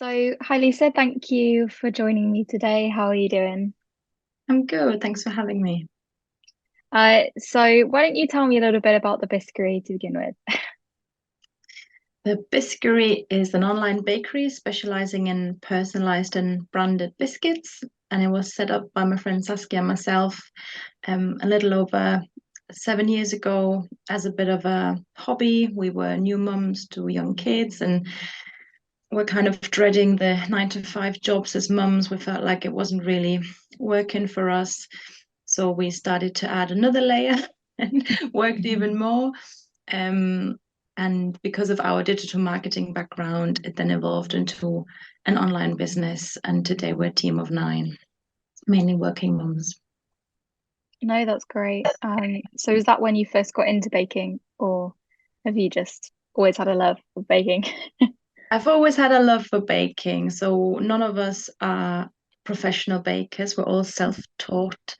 So, hi Lisa, thank you for joining me today. How are you doing? I'm good. Thanks for having me. So why don't you tell me a little bit about the Biskery to begin with? The Biskery is an online bakery specializing in personalized and branded biscuits. And it was set up by my friend Saskia and myself a little over 7 years ago as a bit of a hobby. We were new mums to young kids and we're kind of dreading the 9 to 5 jobs as mums. We felt like it wasn't really working for us. So we started to add another layer and worked even more. Um, and because of our digital marketing background, it then evolved into an online business. And today we're a team of 9, mainly working mums. No, that's great. So is that when you first got into baking, or have you just always had a love of baking? I've always had a love for baking. So none of us are professional bakers. We're all self-taught.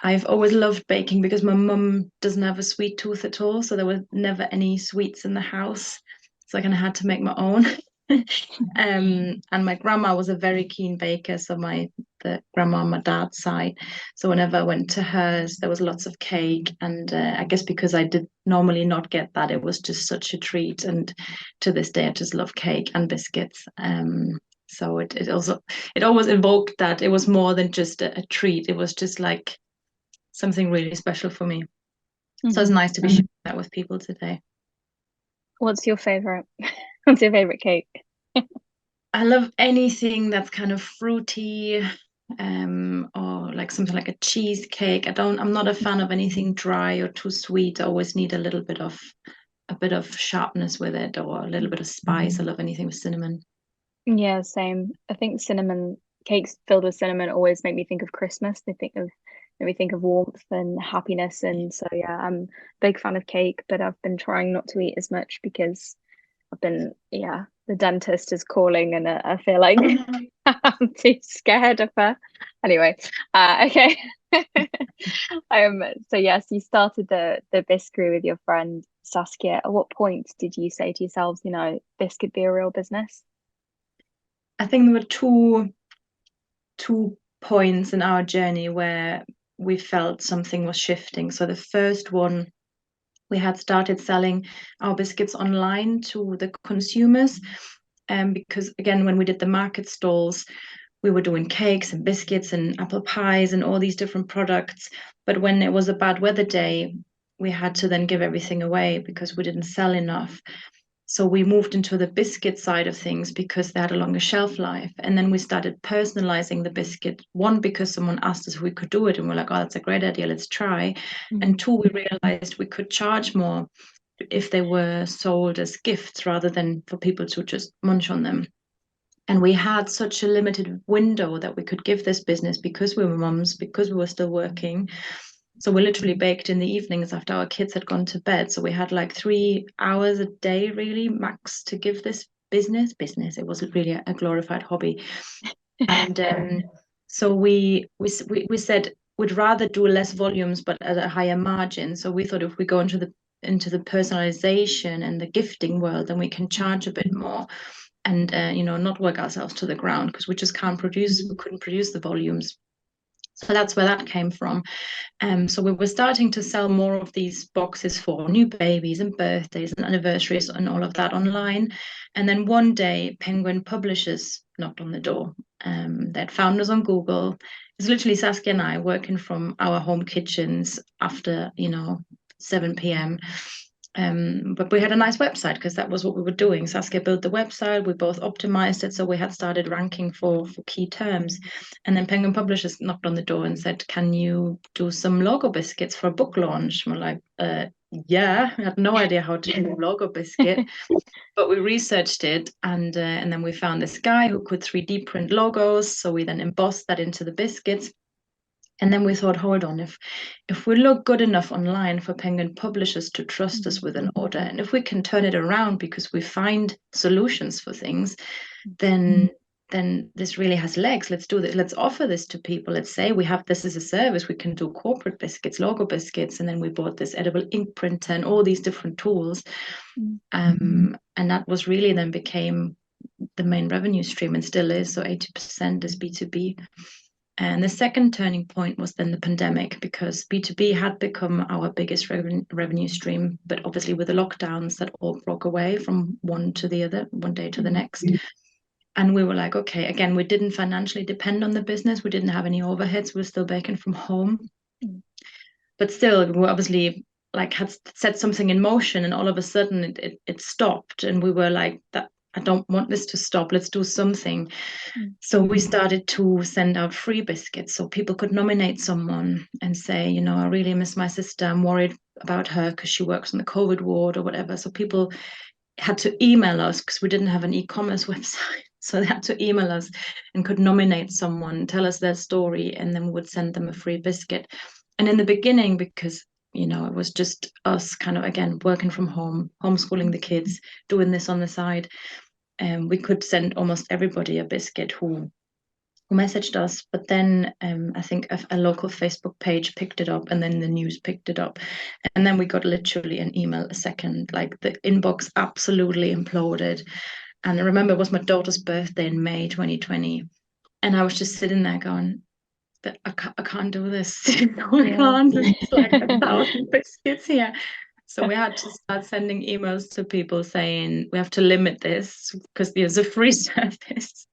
I've always loved baking because my mum doesn't have a sweet tooth at all. So there were never any sweets in the house. So I kind of had to make my own. And my grandma was a very keen baker, so the grandma on my dad's side. So whenever I went to hers, there was lots of cake, and I guess because I did normally not get that, it was just such a treat. And to this day, I just love cake and biscuits. So it always evoked that it was more than just a treat. It was just like something really special for me. So it's Mhm. nice to be sharing that with people today. What's your favorite? What's your favorite cake? I love anything that's kind of fruity, or like something like a cheesecake. I'm not a fan of anything dry or too sweet. I always need a bit of sharpness with it or a little bit of spice. I love anything with cinnamon. Yeah, same. I think cinnamon cakes filled with cinnamon always make me think of Christmas. Make me think of warmth and happiness. And so yeah, I'm a big fan of cake, but I've been trying not to eat as much because yeah, the dentist is calling and I feel like Oh no. I'm too scared of her. Anyway, okay. So yes, you started the Biskery with your friend Saskia. At what point did you say to yourselves, this could be a real business? I think there were two points in our journey where we felt something was shifting. So the first one, we had started selling our biscuits online to the consumers. Because again, when we did the market stalls, we were doing cakes and biscuits and apple pies and all these different products. But when it was a bad weather day, we had to then give everything away because we didn't sell enough. So we moved into the biscuit side of things because they had a longer shelf life. And then we started personalizing the biscuit. One, because someone asked us if we could do it, and we're like, oh, that's a great idea, let's try. And Mhm. two, we realized we could charge more if they were sold as gifts rather than for people to just munch on them. And we had such a limited window that we could give this business because we were mums, because we were still working. So we literally baked in the evenings after our kids had gone to bed. So we had like 3 hours a day, really, max, to give this business. It wasn't really a glorified hobby. And so we said we'd rather do less volumes but at a higher margin. So we thought if we go into the personalization and the gifting world, then we can charge a bit more and not work ourselves to the ground because we couldn't produce the volumes. So that's where that came from. So we were starting to sell more of these boxes for new babies and birthdays and anniversaries and all of that online. And then one day, Penguin Publishers knocked on the door. They'd found us on Google. It's literally Saskia and I working from our home kitchens after, 7 p.m. But we had a nice website because that was what we were doing. Saskia built the website, we both optimized it, so we had started ranking for key terms. And then Penguin Publishers knocked on the door and said, "Can you do some logo biscuits for a book launch?" And we're like, "Yeah." I had no idea how to do a logo biscuit, but we researched it, and then we found this guy who could 3D print logos. So we then embossed that into the biscuits. And then we thought, hold on, if we look good enough online for Penguin Publishers to trust us with an order, and if we can turn it around because we find solutions for things, then this really has legs. Let's do this. Let's offer this to people. Let's say we have this as a service. We can do corporate biscuits, logo biscuits, and then we bought this edible ink printer and all these different tools. And that was really then became the main revenue stream, and still is. So 80% is B2B. And the second turning point was then the pandemic, because B2B had become our biggest revenue stream. But obviously with the lockdowns, that all broke away from one to the other, one day to the next. And we were like, okay, again, we didn't financially depend on the business. We didn't have any overheads. We were still baking from home. But still, we obviously like had set something in motion, and all of a sudden it stopped. And we were like, that I don't want this to stop. Let's do something. So we started to send out free biscuits, so people could nominate someone and say, you know, I really miss my sister. I'm worried about her because she works on the COVID ward or whatever. So people had to email us, because we didn't have an e-commerce website. So they had to email us and could nominate someone, tell us their story, and then we would send them a free biscuit. And in the beginning, because you know, it was just us kind of, again, working from home, homeschooling the kids, doing this on the side. And we could send almost everybody a biscuit who messaged us. But then I think a local Facebook page picked it up, and then the news picked it up. And then we got literally an email a second, like the inbox absolutely imploded. And I remember it was my daughter's birthday in May 2020. And I was just sitting there going, but I can't do this. No, I can't. It's like 1,000 biscuits here. So we had to start sending emails to people saying we have to limit this because there's a free service.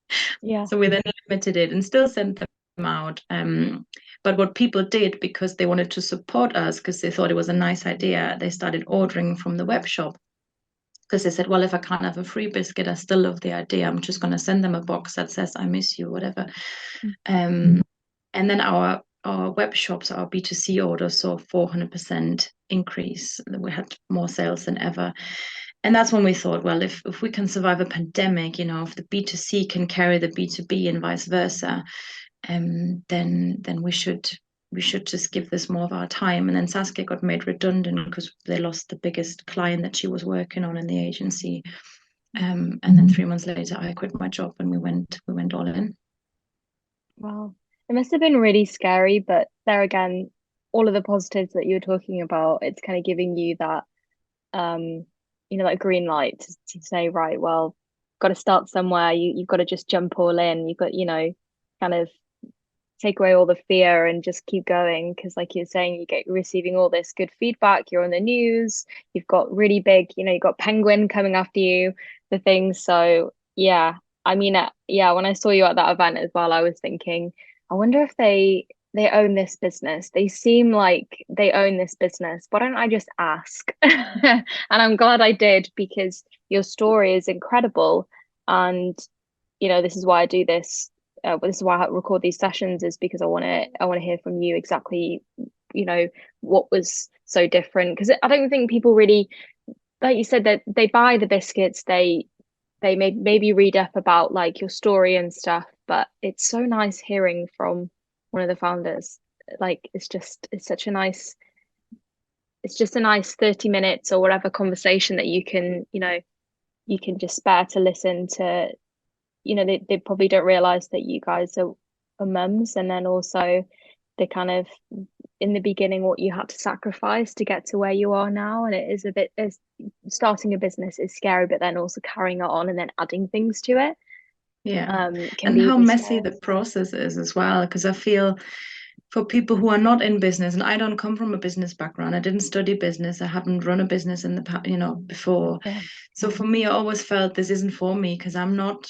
So we then limited it and still sent them out. But what people did, because they wanted to support us, because they thought it was a nice idea, they started ordering from the web shop. Because they said, well, if I can't have a free biscuit, I still love the idea. I'm just going to send them a box that says, I miss you, whatever. And then our web shops, our B2C orders saw 400% increase. We had more sales than ever. And that's when we thought, well, if we can survive a pandemic, you know, if the B2C can carry the B2B and vice versa, then we should just give this more of our time. And then Saskia got made redundant because they lost the biggest client that she was working on in the agency. And then 3 months later, I quit my job and we went all in. Wow. It must have been really scary, but there again, all of the positives that you were talking about, it's kind of giving you that, you know, that green light to say, right, well, got to start somewhere. You've got to just jump all in. You've got, you know, kind of take away all the fear and just keep going. Because like you're saying, you get receiving all this good feedback. You're on the news. You've got really big, you know, you've got Penguin coming after you, the things. So yeah, I mean, yeah, when I saw you at that event as well, I was thinking, I wonder if they own this business. They seem like they own this business. Why don't I just ask? And I'm glad I did, because your story is incredible. And you know, this is why I do this. This is why I record these sessions, is because I want to hear from you exactly, you know, what was so different. Because I don't think people really, like you said, that they buy the biscuits, they maybe read up about like your story and stuff, but it's so nice hearing from one of the founders. Like it's just a nice 30 minutes or whatever conversation that you can, you know, you can just spare to listen to. You know, they probably don't realize that you guys are mums, and then also the kind of in the beginning what you had to sacrifice to get to where you are now. And it is a bit, starting a business is scary, but then also carrying it on and then adding things to it, and how messy the process is as well. Because I feel for people who are not in business, and I don't come from a business background, I didn't study business, I haven't run a business in the past, you know, before. So for me, I always felt this isn't for me, because I'm not,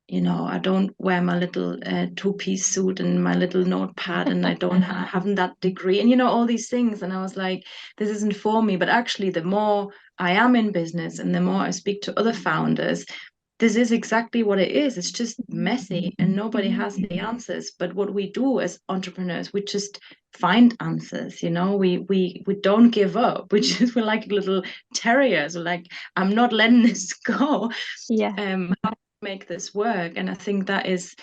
you know, I don't wear my little two-piece suit and my little notepad, and I haven't that degree, and you know, all these things. And I was like, this isn't for me. But actually, the more I am in business and the more I speak to other founders, this is exactly what it is. It's just messy and nobody has the answers. But what we do as entrepreneurs, we just find answers, you know, we don't give up. We're like little terriers. We're like, I'm not letting this go. How to make this work? And I think that is,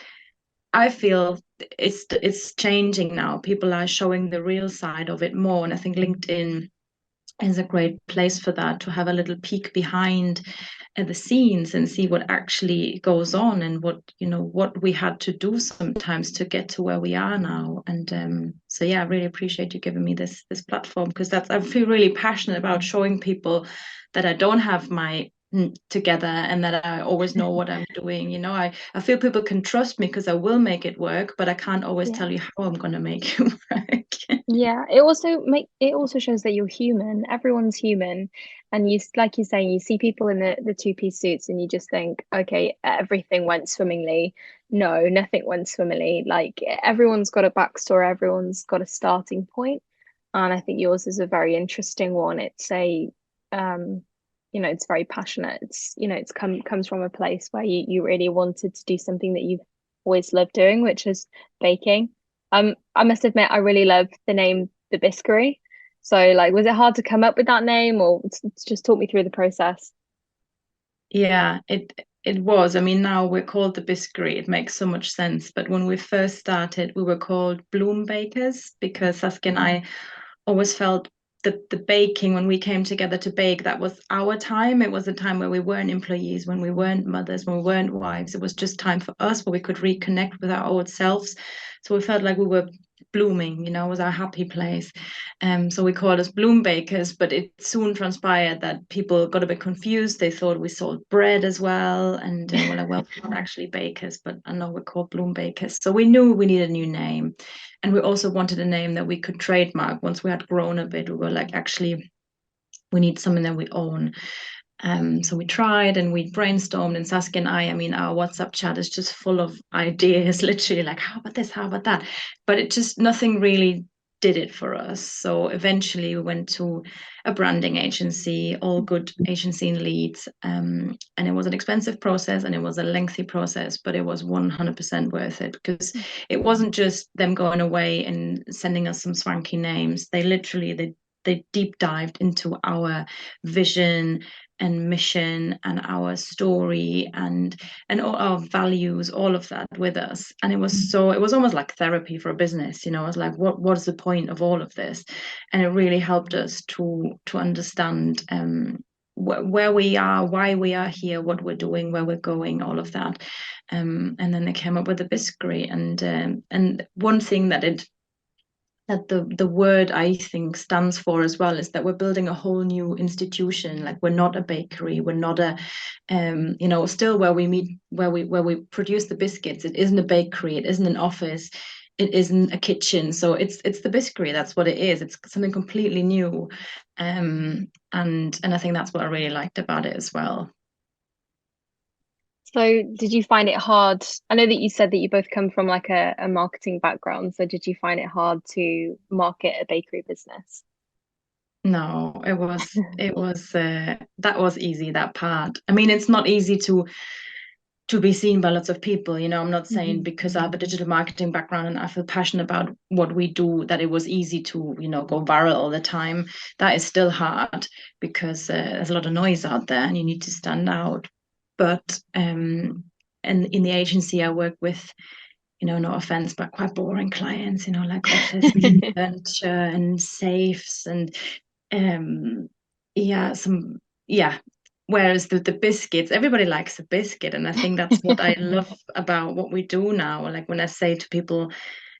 I feel it's changing now. People are showing the real side of it more. And I think LinkedIn is a great place for that, to have a little peek behind the scenes and see what actually goes on, and what, you know, what we had to do sometimes to get to where we are now. And so yeah, I really appreciate you giving me this platform, because I feel really passionate about showing people that I don't have my together, and that I always know what I'm doing. You know, I feel people can trust me because I will make it work, but I can't always Yeah. tell you how I'm going to make it work. Yeah, it also shows that you're human. Everyone's human, and like you're saying, you see people in the two-piece suits, and you just think, okay, everything went swimmingly. No, nothing went swimmingly. Like everyone's got a backstory, everyone's got a starting point, and I think yours is a very interesting one. It's um, it's very passionate. It's comes from a place where you really wanted to do something that you've always loved doing, which is baking. I must admit, I really love the name the Biskery. So, like, was it hard to come up with that name, or just talk me through the process? Yeah, it was. I mean, now we're called the Biskery. It makes so much sense. But when we first started, we were called Bloom Bakers because Saskia and I always felt the baking, when we came together to bake, that was our time. It was a time where we weren't employees, when we weren't mothers, when we weren't wives. It was just time for us where we could reconnect with our old selves. So we felt like we were blooming, it was our happy place. So we called us Bloom Bakers, but it soon transpired that people got a bit confused. They thought we sold bread as well. And we're like, well, we're not actually bakers, but I know we're called Bloom Bakers. So we knew we needed a new name. And we also wanted a name that we could trademark. Once we had grown a bit, we were like, actually, we need something that we own. So we tried and we brainstormed, and Saskia and I mean, our WhatsApp chat is just full of ideas, literally like, how about this? How about that? But it just, nothing really did it for us. So eventually we went to a branding agency, all good agency in Leeds. And it was an expensive process and it was a lengthy process, but it was 100% worth it because it wasn't just them going away and sending us some swanky names. They deep dived into our vision and mission and our story and all our values, all of that with us. And it was almost like therapy for a business. I was like, what is the point of all of this? And it really helped us to understand where we are, why we are here, what we're doing, where we're going, all of that. And then they came up with the Biskery. And one thing that the word I think stands for as well is that we're building a whole new institution. Like, we're not a bakery, we're not a still where we meet, where we produce the biscuits, it isn't a bakery, it isn't an office, it isn't a kitchen. So it's the Biskery. That's what it is. It's something completely new. And I think that's what I really liked about it as well. So, did you find it hard? I know that you said that you both come from like a marketing background. So, did you find it hard to market a bakery business? No, that was easy, that part. I mean, it's not easy to be seen by lots of people. I'm not saying because I have a digital marketing background and I feel passionate about what we do that it was easy to, go viral all the time. That is still hard because there's a lot of noise out there and you need to stand out. But and in the agency I work with, no offense, but quite boring clients, like office furniture and safes and yeah, whereas the biscuits, everybody likes a biscuit, and I think that's what I love about what we do now. Like, when I say to people,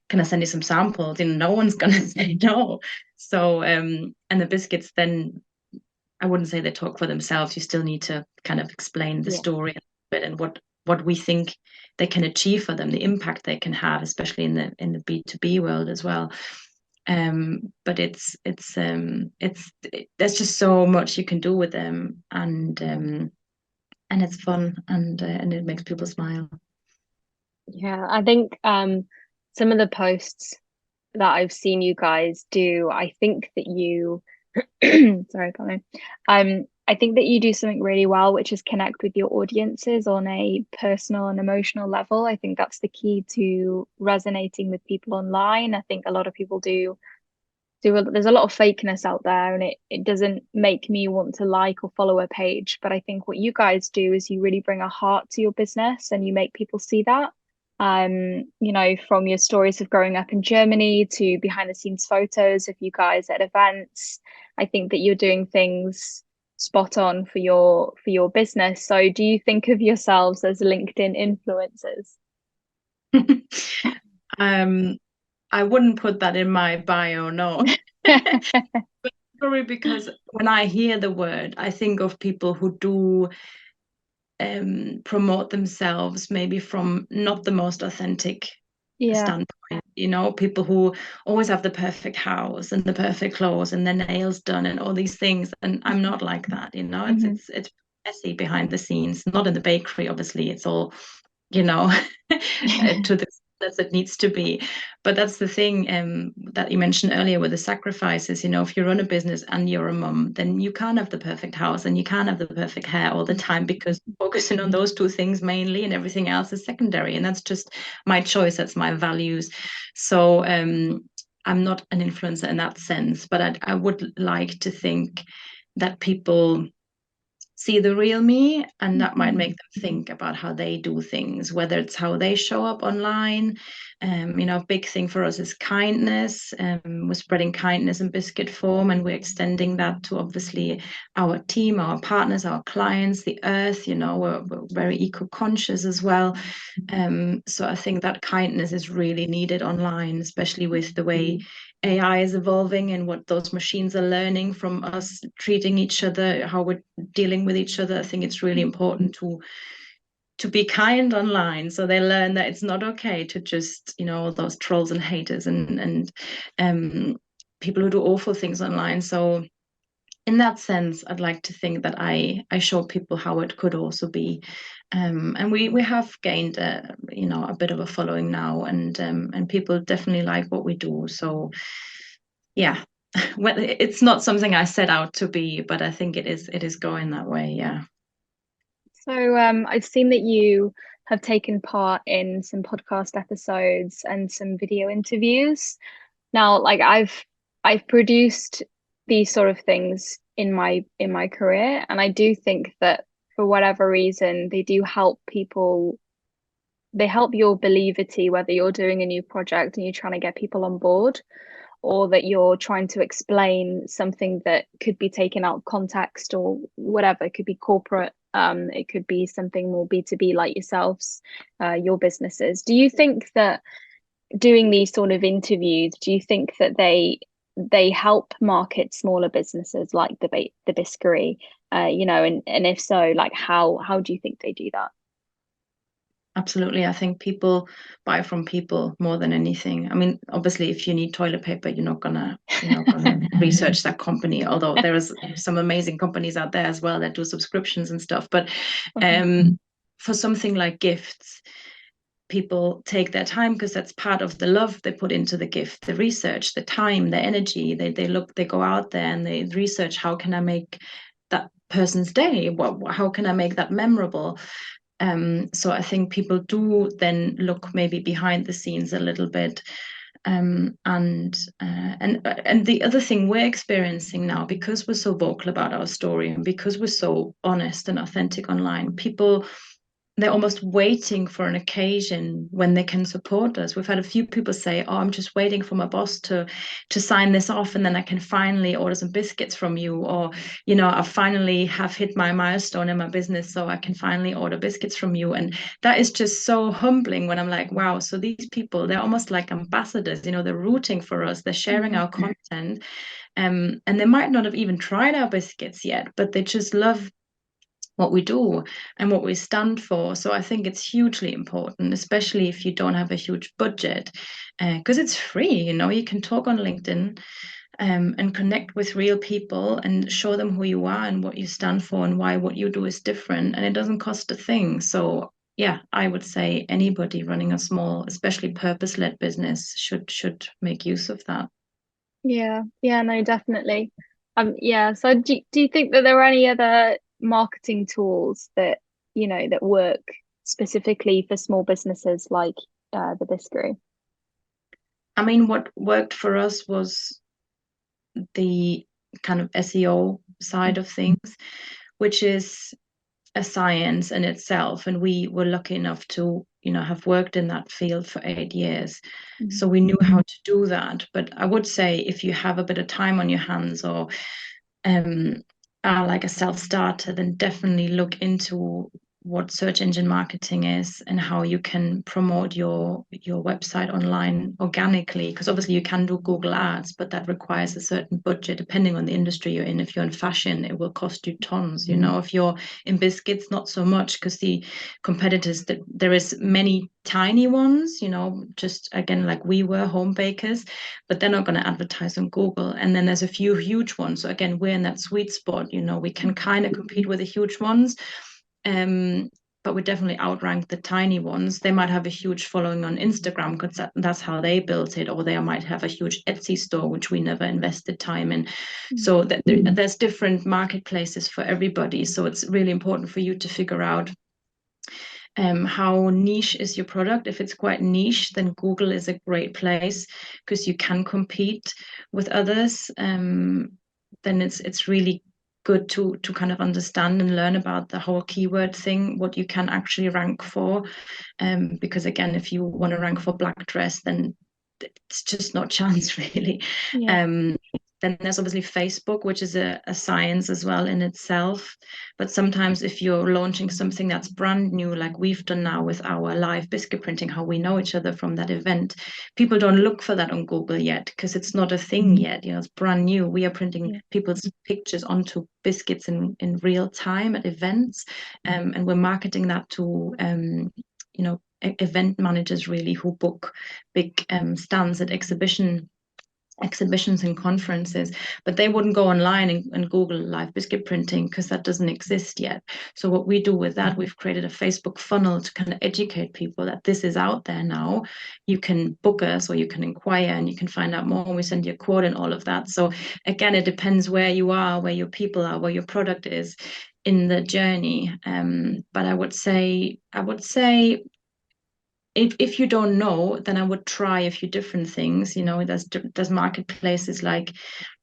can I send you some samples, no one's gonna say no. So and the biscuits, then I wouldn't say they talk for themselves. You still need to kind of explain the Yeah. story a bit and what we think they can achieve for them, the impact they can have, especially in the B2B world as well. But there's just so much you can do with them, and it's fun, and it makes people smile. Yeah, I think some of the posts that I've seen you guys do, I think that you sorry, Colin. I think that you do something really well, which is connect with your audiences on a personal and emotional level. I think that's the key to resonating with people online. I think a lot of people there's a lot of fakeness out there, and it doesn't make me want to like or follow a page. But I think what you guys do is you really bring a heart to your business and you make people see that. From your stories of growing up in Germany to behind the scenes photos of you guys at events. I think that you're doing things spot on for your business. So do you think of yourselves as LinkedIn influencers? I wouldn't put that in my bio, no. Probably because when I hear the word, I think of people who do promote themselves maybe from not the most authentic standpoint, people who always have the perfect house and the perfect clothes and their nails done and all these things. And I'm not like that, it's messy behind the scenes, not in the bakery, obviously. It's all, to the as it needs to be. But that's the thing that you mentioned earlier with the sacrifices. If you run a business and you're a mum, then you can't have the perfect house and you can't have the perfect hair all the time, because focusing on those two things mainly and everything else is secondary. And that's just my choice. That's my values. So I'm not an influencer in that sense, but I would like to think that people see the real me, and that might make them think about how they do things, whether it's how they show up online. A big thing for us is kindness. We're spreading kindness in biscuit form, and we're extending that to obviously our team, our partners, our clients, the earth. We're very eco-conscious as well. So I think that kindness is really needed online, especially with the way AI is evolving and what those machines are learning from us treating each other, how we're dealing with each other. I think it's really important to be kind online, so they learn that it's not okay to just, those trolls and haters and people who do awful things online. So in that sense, I'd like to think that I show people how it could also be. And we have gained a bit of a following now, and people definitely like what we do. So yeah, well, it's not something I set out to be, but I think it is going that way. Yeah. So I've seen that you have taken part in some podcast episodes and some video interviews. Now, like I've produced these sort of things in my career, and I do think that for whatever reason they do help people. They help your believability, whether you're doing a new project and you're trying to get people on board, or that you're trying to explain something that could be taken out of context or whatever. It could be corporate, it could be something more B2B like yourselves, your businesses. Do you think that doing these sort of interviews, do you think that they help market smaller businesses like the Biskery, and if so, like how do you think they do that? Absolutely. I think people buy from people more than anything. I mean, obviously, if you need toilet paper, you're not gonna research that company. Although there is some amazing companies out there as well that do subscriptions and stuff. But for something like gifts, people take their time because that's part of the love they put into the gift, the research, the time, the energy. They go out there and they research, how can I make that person's day? How can I make that memorable? So I think people do then look maybe behind the scenes a little bit. And the other thing we're experiencing now, because we're so vocal about our story and because we're so honest and authentic online, they're almost waiting for an occasion when they can support us. We've had a few people say, "Oh, I'm just waiting for my boss to sign this off, and then I can finally order some biscuits from you." Or, I finally have hit my milestone in my business, so I can finally order biscuits from you. And that is just so humbling when I'm like, wow, so these people, they're almost like ambassadors, they're rooting for us, they're sharing our content. And they might not have even tried our biscuits yet, but they just love what we do and what we stand for. So I think it's hugely important, especially if you don't have a huge budget, because it's free. You can talk on LinkedIn and connect with real people and show them who you are and what you stand for and why what you do is different, and it doesn't cost a thing. So yeah, I would say anybody running a small, especially purpose-led business should make use of that. Yeah, no, definitely. Yeah. So do you think that there are any other marketing tools that that work specifically for small businesses like the Biskery? I mean, what worked for us was the kind of SEO side of things, which is a science in itself. And we were lucky enough to, have worked in that field for 8 years. So we knew how to do that. But I would say if you have a bit of time on your hands or are like a self-starter, then definitely look into what search engine marketing is and how you can promote your website online organically, because obviously you can do Google ads, but that requires a certain budget depending on the industry you're in. If you're in fashion, it will cost you tons. If you're in biscuits, not so much, because the competitors, that there is many tiny ones, just again like we were home bakers, but they're not going to advertise on Google. And then there's a few huge ones, so again we're in that sweet spot. We can kind of compete with the huge ones, but we definitely outrank the tiny ones. They might have a huge following on Instagram because that's how they built it, or they might have a huge Etsy store, which we never invested time in. So there's different marketplaces for everybody. So it's really important for you to figure out how niche is your product. If it's quite niche, then Google is a great place because you can compete with others. Then it's really good to kind of understand and learn about the whole keyword thing, what you can actually rank for. Because again, if you want to rank for black dress, then it's just not chance really. Yeah. Then there's obviously Facebook, which is a science as well in itself. But sometimes if you're launching something that's brand new, like we've done now with our live biscuit printing, how we know each other from that event, people don't look for that on Google yet because it's not a thing yet. It's brand new. We are printing people's pictures onto biscuits in real time at events. And we're marketing that to, event managers really who book big stands at exhibitions and conferences, but they wouldn't go online and Google live biscuit printing because that doesn't exist yet. So what we do with that, we've created a Facebook funnel to kind of educate people that this is out there now. You can book us or you can inquire and you can find out more, and we send you a quote and all of that. So again, it depends where you are, where your people are, where your product is in the journey. But I would say if you don't know, then I would try a few different things. There's marketplaces like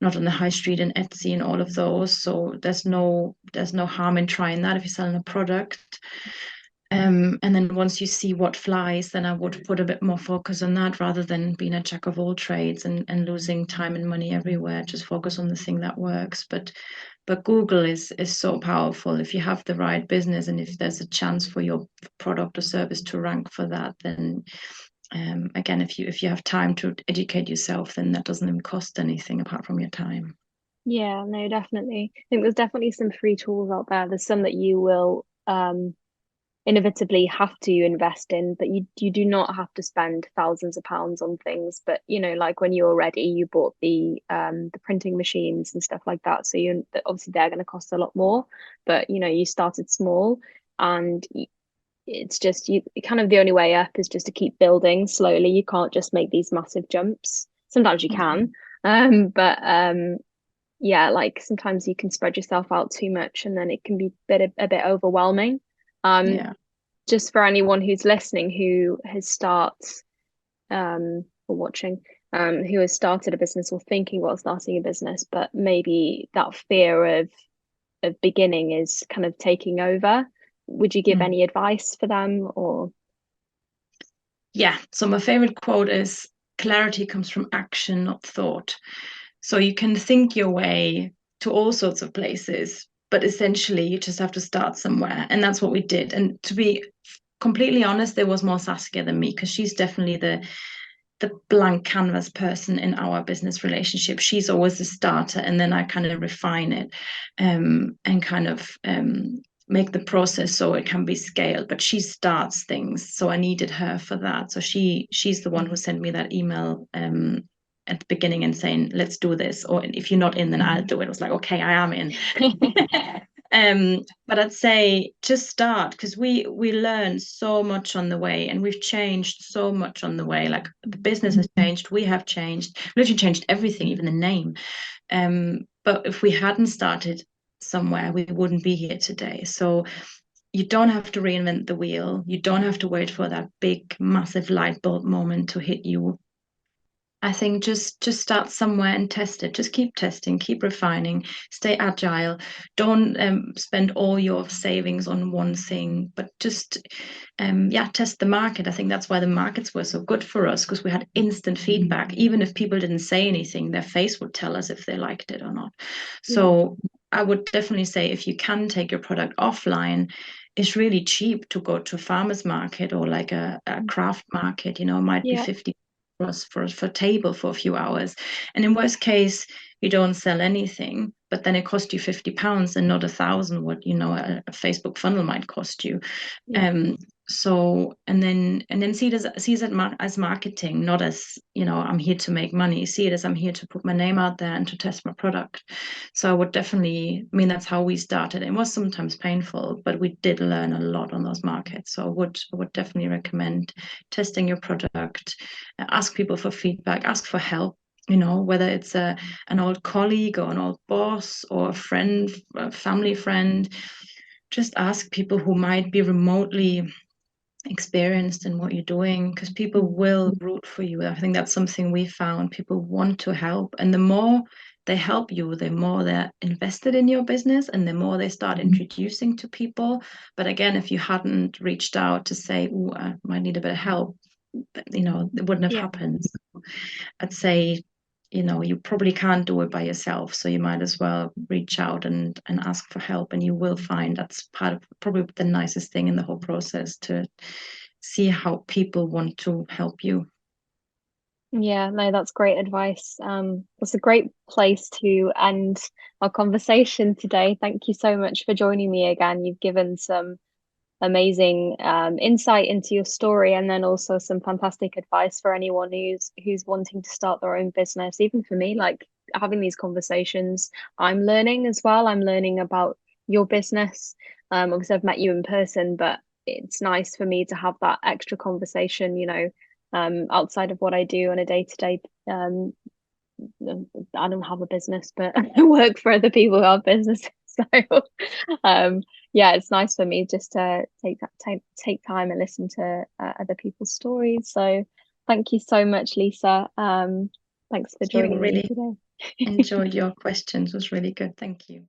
Not on the High Street and Etsy and all of those. So there's no harm in trying that if you're selling a product. And then once you see what flies, then I would put a bit more focus on that rather than being a jack of all trades and losing time and money everywhere. Just focus on the thing that works. But Google is so powerful. If you have the right business and if there's a chance for your product or service to rank for that, then again, if you have time to educate yourself, then that doesn't even cost anything apart from your time. Yeah, no, definitely. I think there's definitely some free tools out there. There's some that you will inevitably have to invest in, but you do not have to spend thousands of pounds on things. But like when you were ready, you bought the printing machines and stuff like that. So obviously they're going to cost a lot more, but you started small, and it's just kind of the only way up is just to keep building slowly. You can't just make these massive jumps. Sometimes you can, but yeah, like sometimes you can spread yourself out too much, and then it can be a bit overwhelming. Yeah. Just for anyone who's listening who has or watching, who has started a business or thinking about starting a business, but maybe that fear of beginning is kind of taking over. Would you give any advice for them, or? Yeah. So my favorite quote is, clarity comes from action, not thought. So you can think your way to all sorts of places, but essentially you just have to start somewhere. And that's what we did. And to be completely honest, there was more Saskia than me, because she's definitely the blank canvas person in our business relationship. She's always the starter, and then I kind of refine it and kind of make the process so it can be scaled. But she starts things, so I needed her for that. So she's the one who sent me that email at the beginning and saying, let's do this, or if you're not in, then I'll do it. I was like, okay, I am in. But I'd say just start, because we learned so much on the way, and we've changed so much on the way. Like the business has changed, we have changed, we literally changed everything, even the name. But if we hadn't started somewhere, we wouldn't be here today. So you don't have to reinvent the wheel. You don't have to wait for that big, massive light bulb moment to hit you. I think just start somewhere and test it. Just keep testing, keep refining, stay agile. Don't spend all your savings on one thing, but just test the market. I think that's why the markets were so good for us, because we had instant feedback. Even if people didn't say anything, their face would tell us if they liked it or not. So I would definitely say, if you can take your product offline, it's really cheap to go to a farmer's market or like a craft market, you know, it might be 50 for a table for a few hours. And in worst case, you don't sell anything, but then it costs you £50 and not 1,000, what, you know, a Facebook funnel might cost you. So and then see it as marketing, not as, you know, I'm here to make money. See it as I'm here to put my name out there and to test my product. So I would definitely, I mean, that's how we started. It was sometimes painful, but we did learn a lot on those markets. So I would definitely recommend testing your product, ask people for feedback, ask for help. You know, whether it's an old colleague or an old boss or a friend, a family friend, just ask people who might be remotely experienced in what you're doing, because people will root for you. I think that's something we found. People want to help, and the more they help you, the more they're invested in your business and the more they start introducing to people. But again, if you hadn't reached out to say, oh, I might need a bit of help, you know, it wouldn't have happened. So I'd say, you know, you probably can't do it by yourself, so you might as well reach out and ask for help, and you will find that's part of probably the nicest thing in the whole process, to see how people want to help you. Yeah, no, that's great advice. It's a great place to end our conversation today. Thank you so much for joining me again. You've given some amazing insight into your story, and then also some fantastic advice for anyone who's wanting to start their own business. Even for me, like having these conversations, I'm learning as well. I'm learning about your business. Obviously I've met you in person, but it's nice for me to have that extra conversation, you know, outside of what I do on a day-to-day. I don't have a business, but I work for other people who have businesses. So yeah, it's nice for me just to take time and listen to other people's stories. So thank you so much, Lisa. Thanks for You joining me really today. enjoyed your questions. It was really good. Thank you.